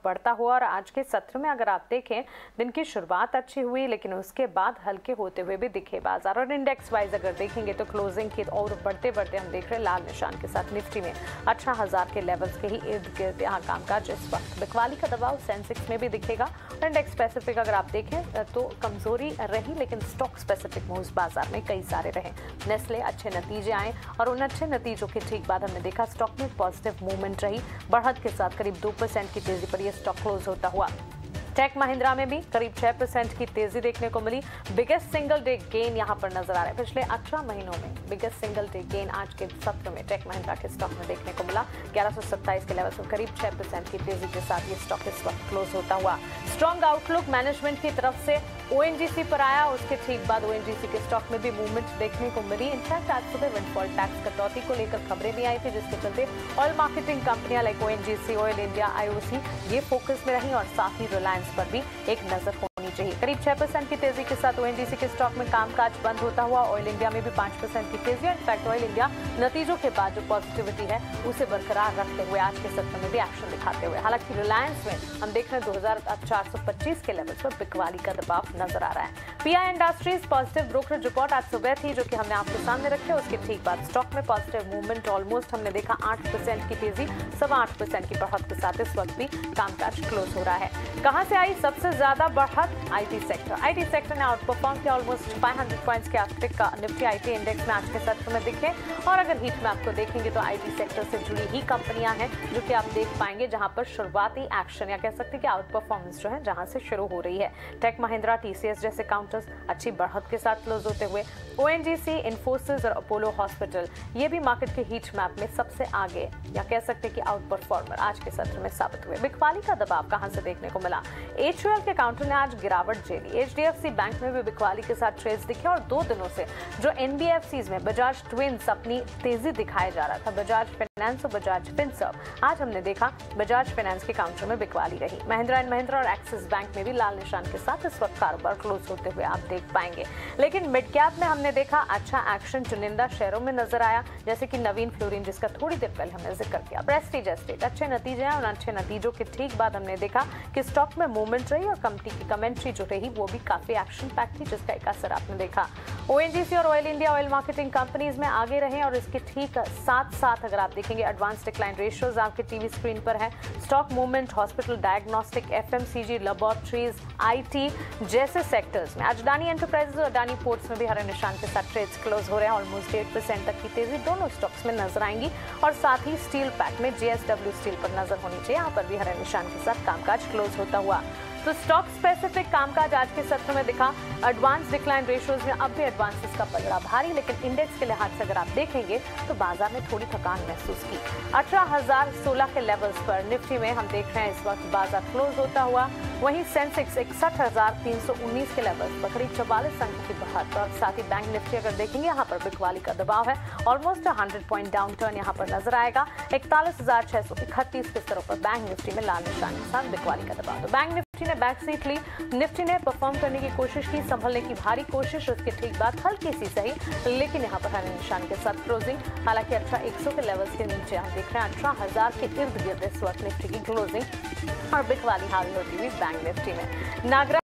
बढ़ता हुआ और आज के सत्र में अगर आप देखें दिन की शुरुआत अच्छी हुई लेकिन उसके बाद हल्के होते हुए भी दिखे बाजार। और इंडेक्स वाइज अगर देखेंगे तो क्लोजिंग की और बढ़ते बढ़ते हम देख रहे हैं लाल निशान के साथ निफ्टी में 18,000 के लेवल्स के ही इर्द गिर्द यहाँ कामकाज इस वक्त। बिकवाली का दबाव सेंसेक्स में भी दिखेगा और इंडेक्स स्पेसिफिक अगर आप देखें तो कमजोरी रही लेकिन स्टॉक स्पेसिफिक मूव्स बाजार में कई सारे रहे। नेस्ले अच्छे नतीजे आए और उन अच्छे नतीजों के ठीक बाद हमने देखा स्टॉक में पॉजिटिव मूवमेंट रही। बढ़त के साथ करीब 2% की तेजी पर यह स्टॉक क्लोज होता हुआ। टेक महिंद्रा में भी करीब 6% की तेजी देखने को मिली। बिगेस्ट सिंगल डे गेन यहां पर नजर आ रहा है। पिछले 18 महीनों में बिगेस्ट सिंगल डे गेन आज के सत्र में टेक महिंद्रा के स्टॉक में देखने को मिला। 1127 के लेवल से करीब 6% की तेजी के साथ ये स्टॉक इस वक्त क्लोज होता हुआ। स्ट्रॉन्ग आउटलुक मैनेजमेंट की तरफ से ओएनजीसी पर आया, उसके ठीक बाद ओएनजीसी के स्टॉक में भी मूवमेंट देखने को मिली। इनफैक्ट आज सुबह विंडफॉल टैक्स कटौती को लेकर खबरें भी आई थी जिसके चलते ऑयल मार्केटिंग कंपनियां like ONGC, oil India, IOC ये फोकस में रही और साथ ही रिलायंस पर भी एक नजर होनी चाहिए। करीब 6% की तेजी के साथ ओएनजीसी के स्टॉक में कामकाज बंद होता हुआ। ऑयल इंडिया में भी 5% की तेजी। इनफैक्ट ऑयल इंडिया नतीजों के बाद जो पॉजिटिविटी है उसे बरकरार रखते हुए आज के सत्र में भी एक्शन दिखाते हुए। हालांकि रिलायंस में हम देख रहे हैं 2425 के लेवल पर बिकवाली का दबाव नजर आ रहा है। Pi industries positive brokerage report आज सुबह थी जो कि हमने आपके सामने रखे। उसके ठीक बाद स्टॉक में पॉजिटिव मूवमेंट ऑलमोस्ट हमने देखा 8% की तेजी 8.25% की बढ़त के साथ इस वक्त भी कामकाज क्लोज हो रहा है। कहां से आई सबसे ज्यादा बढ़त? आईटी सेक्टर ने आउट परफॉर्म किया। ऑलमोस्ट 500 पॉइंट्स के आसपास का निफ्टी आईटी इंडेक्स में आज के सत्र में दिखे। और अगर हीट मैप को देखेंगे तो आईटी सेक्टर से जुड़ी ही कंपनियां हैं जो कि आप देख पाएंगे जहां पर शुरुआती एक्शन या कह सकते हैं कि आउट परफॉर्मेंस जो है जहां से शुरू हो रही है। टेक महिंद्रा, टीसीएस जैसे काउंटर्स अच्छी बढ़त के साथ क्लोज होते हुए। ओएनजीसी, इन्फोसिस और अपोलो हॉस्पिटल ये भी मार्केट के हीट मैप में सबसे आगे या कह सकते हैं कि आउट परफॉर्मर आज के सत्र में साबित हुए। बिकवाली का दबाव कहां से देखने को मिला? एचयूएल के काउंटर ने आज गिरावट झेली। एचडीएफसी बैंक में भी बिकवाली के साथ ट्रेड्स दिखे और 2 दिनों से जो एनबीएफसीज में बजाज ट्विंस अपनी तेजी दिखाया जा रहा था, बजाज फाइनेंस और बजाज फिनसर्व, आज हमने देखा बजाज फाइनेंस के काउंटर में बिकवाली रही। महिंद्रा एंड महिंद्रा और एक्सिस बैंक में भी लाल निशान के साथ इस वक्त कारोबार क्लोज होते हुए आप देख पाएंगे। लेकिन मिड कैप में हमने देखा अच्छा एक्शन चुनिंदा शहरों में नजर आया जैसे कि नवीन फ्लोरिन जिसका थोड़ी देर पहले हमने जिक्र किया। प्रेस्टीज एस्टेट अच्छे नतीजे हैं और अच्छे नतीजों के ठीक बाद हमने देखा कि स्टॉक में मूवमेंट रही और कंपनी की कमेंट्री जो रही वो भी काफी एक्शन पैक थी जिसका एक असर आपने देखा। ओएनजीसी और oil India oil marketing companies में आगे रहे और इसके ठीक साथ साथ अगर आप देखेंगे एडवांस डिक्लाइन रेशियोज आपके टीवी स्क्रीन पर है। Stock movement hospital, diagnostic, FMCG, laboratories, IT जैसे सेक्टर्स में आज अडानी एंटरप्राइजेज और अडानी पोर्ट्स में भी हरे निशान के साथ ट्रेड्स क्लोज हो रहे हैं। ऑलमोस्ट 8% तक की तेजी दोनों स्टॉक्स में नजर आएंगी और साथ ही स्टील पैक में जेएसडब्ल्यू स्टील पर नजर होनी चाहिए। यहाँ पर भी हरे निशान के साथ कामकाज क्लोज होता हुआ। तो स्टॉक स्पेसिफिक कामकाज आज के सत्र में दिखा। एडवांस डिक्लाइन रेशियोज में अब भी एडवांसेस का पलड़ा भारी, लेकिन इंडेक्स के लिहाज से अगर आप देखेंगे तो बाजार में थोड़ी थकान महसूस की। 18,016 के लेवल्स पर निफ्टी में हम देख रहे हैं इस वक्त बाजार क्लोज होता हुआ। वहीं सेंसेक्स 61,319 के लेवल्स पर करीब 44 अंक की बढ़त और साथ ही बैंक निफ्टी अगर देखेंगे यहाँ पर बिकवाली का दबाव है। ऑलमोस्ट 100 पॉइंट डाउन टर्न यहाँ पर नजर आएगा। 41,631 के स्तरों पर बैंक निफ्टी में लाल निशान के साथ बिकवाली का दबाव। तो बैंक निफ्टी ने बैक सीट ली। निफ्टी ने परफॉर्म करने की कोशिश की, संभलने की भारी कोशिश, उसके ठीक बाद हल्की सी सही लेकिन यहाँ पर हरे निशान के साथ क्लोजिंग। हालांकि 18,100 के लेवल्स के नीचे हम देख रहे हैं 18,000 के इर्द गिर्द इस वक्त निफ्टी की क्लोजिंग और बिकवाली हावी होती हुई बैंक निफ्टी में। नागरा